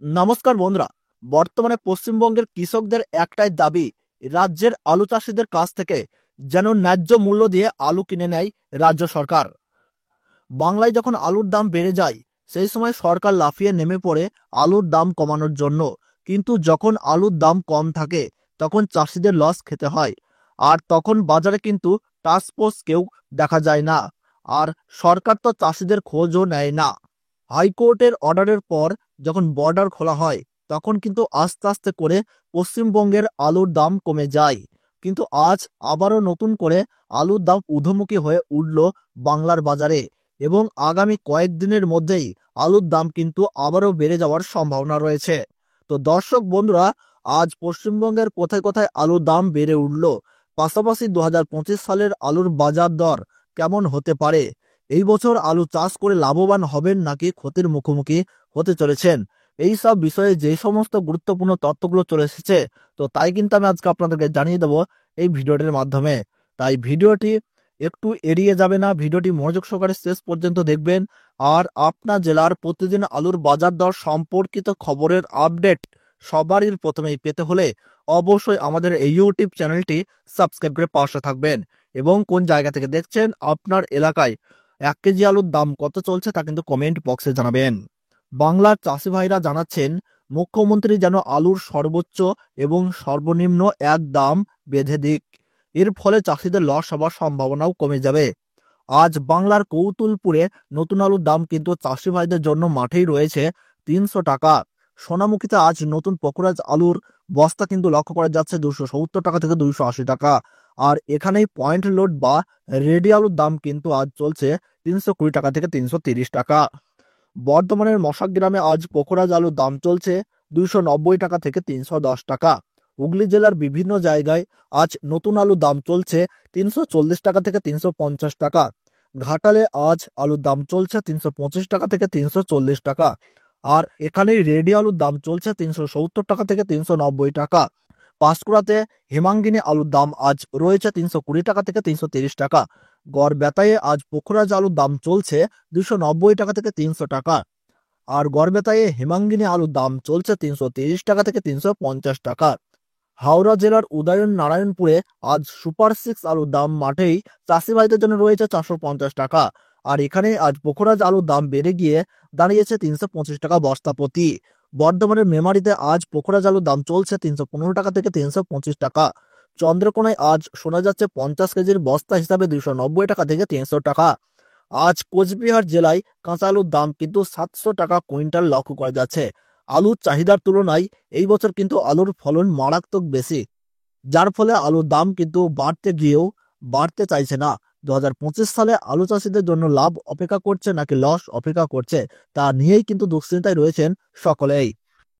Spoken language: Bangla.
নমস্কার বন্ধুরা। বর্তমানে পশ্চিমবঙ্গের কৃষকদের একটাই দাবি, রাজ্যের আলু চাষিদের কাছ থেকে যেন ন্যায্য মূল্য দিয়ে আলু কিনে নেয় রাজ্য সরকার। বাংলায় যখন আলুর দাম বেড়ে যায়, সেই সময় সরকার লাফিয়ে নেমে পড়ে আলুর দাম কমানোর জন্য। কিন্তু যখন আলুর দাম কম থাকে, তখন চাষিদের লস খেতে হয়। আর তখন বাজারে কিন্তু টাস্কফোর্স কেউ দেখা যায় না। আর সরকার তো চাষিদের খোঁজও নেয় না। হাইকোর্টের অর্ডারের পর যখন বর্ডার খোলা হয়, তখন কিন্তু আস্তে আস্তে করে পশ্চিমবঙ্গের আলুর দাম কমে যায়। কিন্তু আজ আবারও নতুন করে আলুর দাম ঊর্ধ্বমুখী হয়ে উঠল বাংলার বাজারে, এবং আগামী কয়েকদিনের মধ্যেই আলুর দাম কিন্তু আবারও বেড়ে যাওয়ার সম্ভাবনা রয়েছে। তো দর্শক বন্ধুরা, আজ পশ্চিমবঙ্গের কোথায় কোথায় আলুর দাম বেড়ে উঠল, পাশাপাশি 2025 সালের আলুর বাজার দর কেমন হতে পারে, এই বছর আলু চাষ করে লাভবান হবেন নাকি ক্ষতির মুখোমুখি হতে চলেছেন, এই সব বিষয়ে যে সমস্ত গুরুত্বপূর্ণ তথ্যগুলো চলে এসেছে, তো তাই কিন্তু আমি আজকে আপনাদেরকে জানিয়ে দেবো এই ভিডিওটির মাধ্যমে। তাই ভিডিওটি একটু এড়িয়ে যাবে না, ভিডিওটি মনোযোগ সহকারে শেষ পর্যন্ত দেখবেন। আর আপনার জেলার প্রতিদিন আলুর বাজার দর সম্পর্কিত খবরের আপডেট সবারই প্রথমেই পেতে হলে অবশ্যই আমাদের এই ইউটিউব চ্যানেলটি সাবস্ক্রাইব করে পাশে থাকবেন। এবং কোন জায়গা থেকে দেখছেন, আপনার এলাকায় 1 কেজি আলুর দাম কত চলছে তা কিন্তু কমেন্ট বক্সে জানাবেন। বাংলার চাষি ভাইরা জানাচ্ছেন, মুখ্যমন্ত্রী যেন আলুর সর্বোচ্চ এবং সর্বনিম্ন এক দাম বেঁধে দিক। এর ফলে চাষিদের লস হওয়ার সম্ভাবনাও কমে যাবে। আজ বাংলার কৌতুলপুরে নতুন আলুর দাম কিন্তু চাষি ভাইদের জন্য মাঠেই রয়েছে 300 টাকা। সোনামুখীতে আজ নতুন পকুরাজ আলুর বস্তা কিন্তু লক্ষ্য করা যাচ্ছে 270 টাকা থেকে 280 টাকা। আর এখানেই পয়েন্ট লোড বা রেডি আলুর দাম কিন্তু আজ চলছে 320 টাকা থেকে 330 টাকা। বর্ধমানের মশাক গ্রামে আজ পকোড়াজ আলুর দাম চলছে 290 টাকা থেকে 310 টাকা। হুগলি জেলার বিভিন্ন জায়গায় আজ নতুন আলুর দাম চলছে 340 টাকা থেকে 350 টাকা। ঘাটালে আজ আলুর দাম চলছে 325 টাকা থেকে 340 টাকা। আর এখানে রেডি আলুর দাম চলছে 370 টাকা থেকে 390 টাকা। পাঁশকুড়াতে হেমাঙ্গিনী আলুর দাম আজ রয়েছে 320 টাকা থেকে 330 টাকা। গড়বেতায় আজ পোখরাজ আলুর দাম চলছে 290 টাকা থেকে 300 টাকা। আর গড়বেতায় হেমাঙ্গিনী আলুর দাম চলছে 330 টাকা থেকে 350 টাকা। হাওড়া জেলার উদয়ন নারায়ণপুরে আজ সুপার 6 আলুর দাম মাঠেই চাষি ভাইদের জন্য রয়েছে 450 টাকা। আর এখানে আজ পোখরাজ আলুর দাম বেড়ে গিয়ে দাঁড়িয়েছে 325 টাকা বস্তা প্রতি। বর্ধমানের মেমারিতে আজ পোখরাজ আলুর দাম চলছে 315 টাকা থেকে 325 টাকা। চন্দ্রকোনায় আজ শোনা যাচ্ছে 50 কেজির বস্তা হিসাবে 290 টাকা থেকে 300 টাকা। আজ কোচবিহার জেলায় কাঁচা আলুর দাম কিন্তু 700 টাকা কুইন্টাল লক্ষ্য করা যাচ্ছে। আলুর চাহিদার তুলনায় এই বছর কিন্তু আলুর ফলন মারাত্মক বেশি, যার ফলে আলুর দাম কিন্তু বাড়তে গিয়েও বাড়তে চাইছে না। 2025 সালে আলু চাষিদের জন্য লাভ অপেক্ষা করছে নাকি লস অপেক্ষা করছে, তা নিয়েই কিন্তু দুশ্চিন্তায় রয়েছেন সকলেই।